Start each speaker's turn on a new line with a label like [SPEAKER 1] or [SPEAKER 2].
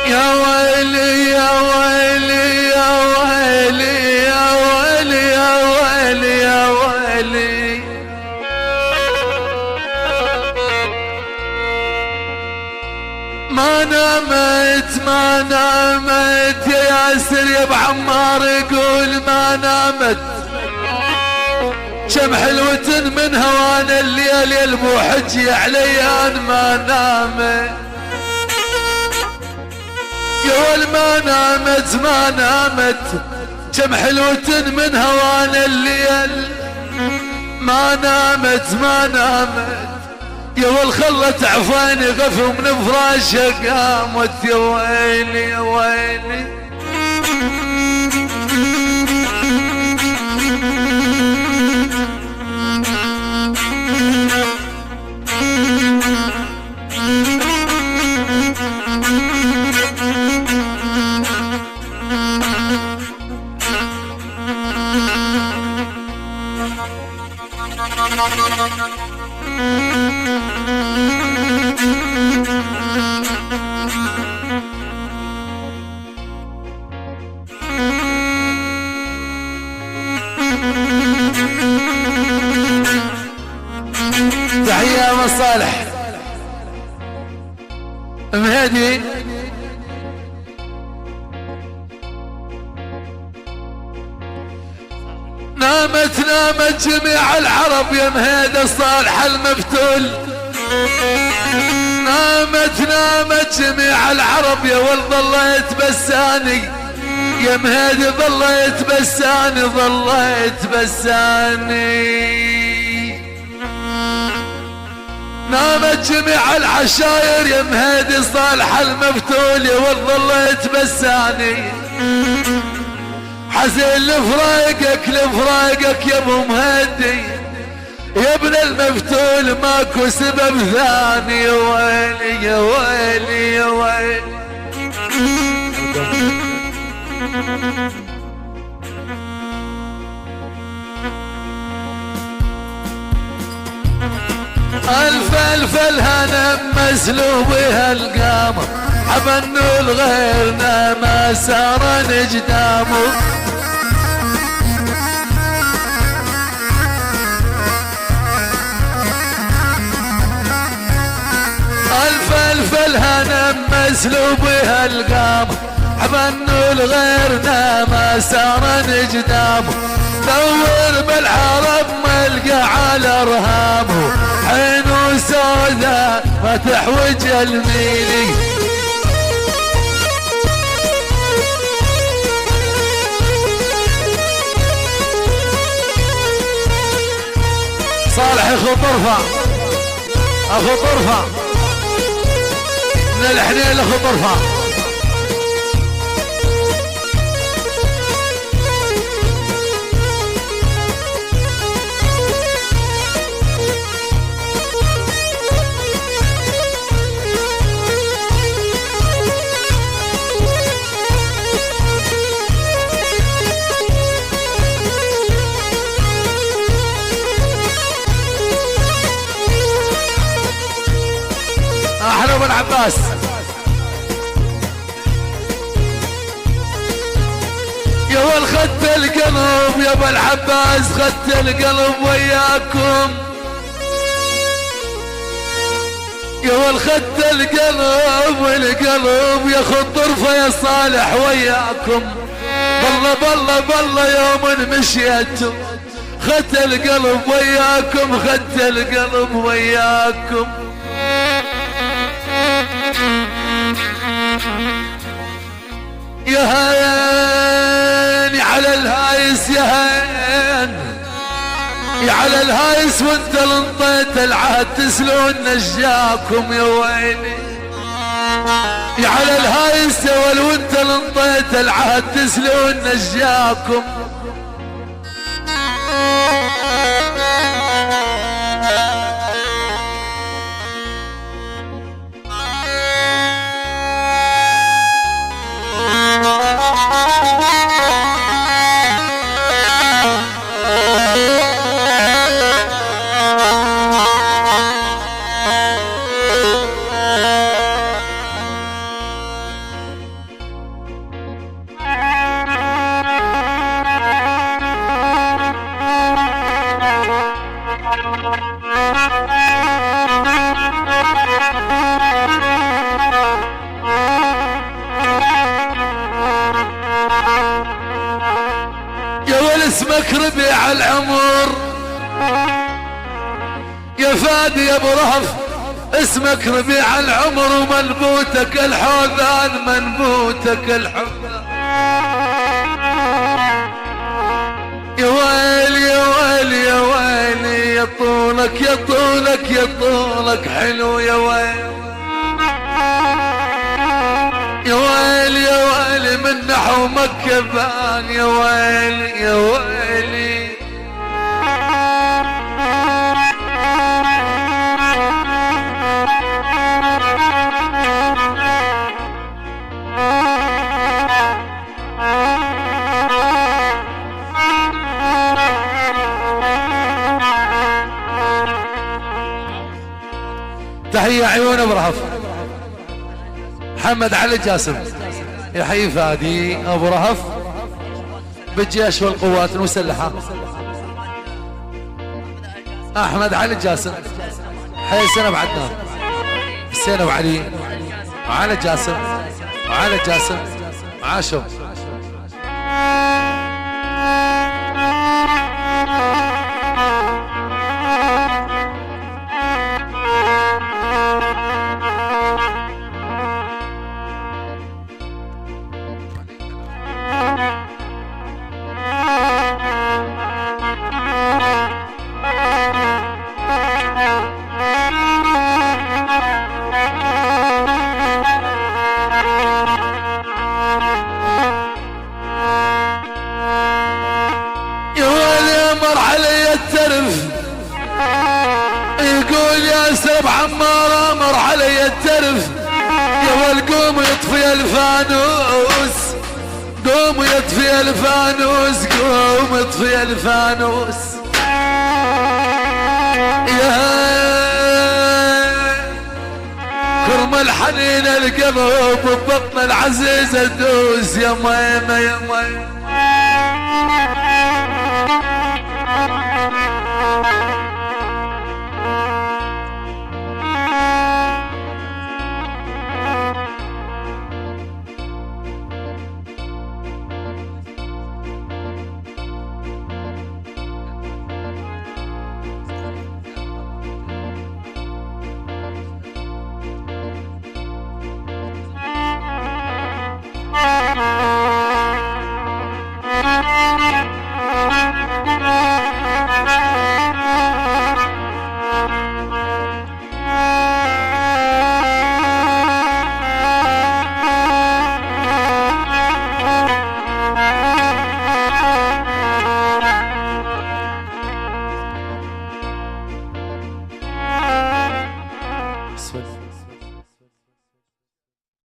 [SPEAKER 1] يا ويلي يا ويلي يا ويلي يا ويلي يا ويلي يا ويلي. ما نامت ما نامت يا ياسر يا ابو عمار، يقول ما نامت. شم حلوة من هوان الليل يا المحجي عليان ما نامت. يقول ما نامت ما نامت. شم حلوة من هوان الليل ما نامت ما نامت. يقول خلت عفاني غف من فراشها قامت. يا ويلي يا ويلي. تحية من صالح مهدي. نامت نامت جميع العرب يا مهيدة صالح المفتول. نامت نامت جميع العرب يا ولد ظليت بساني يا مهيدي، ظليت بساني ظليت بساني. نامت جميع العشاير يا مهيدي صالح المفتول يا ولد ظليت بساني. حزين لفراقك لفراقك يا ابو مهدي يا ابن المفتول، ماكو سبب ثاني. يا ويلي يا ويلي يا ويلي. الف الف الهنا مسلوبها القامر، حبنوا لغيرنا ما سار نجدامه. الف الف الهنا مسلوبها القامر، حبنوا لغيرنا ما سار نجدامه. دور بالعرب ملقى على ارهامه، عين سودا ما تحوج الميلي. صالح اخو طرفه اخو طرفه من الحنين اخو طرفه. احلى ابو العباس. يا ول خدت القلب يا ابو العباس، خدت القلب وياكم. يا ول خدت القلب والقلب يا خد طرفه يا صالح وياكم. بالله بالله بالله يوم مشيتم، خدت القلب وياكم خدت القلب وياكم. يا هين على الهايس يا هين يا على الهايس، وانت لنطيت العهد تسلون نجاكم. يا ويلي يا على الهايس يا ول، وانت لنطيت العهد تسلون نجاكم. اسمك ربيع العمر يا فادي يا ابو رهف، اسمك ربيع العمر ومنبوتك الحوذان، منبوتك الحوذان. يا ويلي يا ويلي يا ويلي، يا طولك يا طولك يا طولك حلو يا ويلي يا ويلي يا ويلي، من نحو مكة بان يا ويلي يا ويلي. تحية عيون ابو رهف. محمد علي جاسم يحيي فادي ابو رهف بالجيش والقوات المسلحة. احمد علي جاسم، حسين ابو عدنان، حسين ابو علي، وعلى جاسم، وعلى جاسم، عاشوا. يقول يا سرب عمار امر علي الترف، يا والقوم يطفي الفانوس، قوم يطفي الفانوس، قوم يطفي الفانوس. يا كرم الحنين القلب ببطن العزيز ادوس، يا ميمه يا ميمه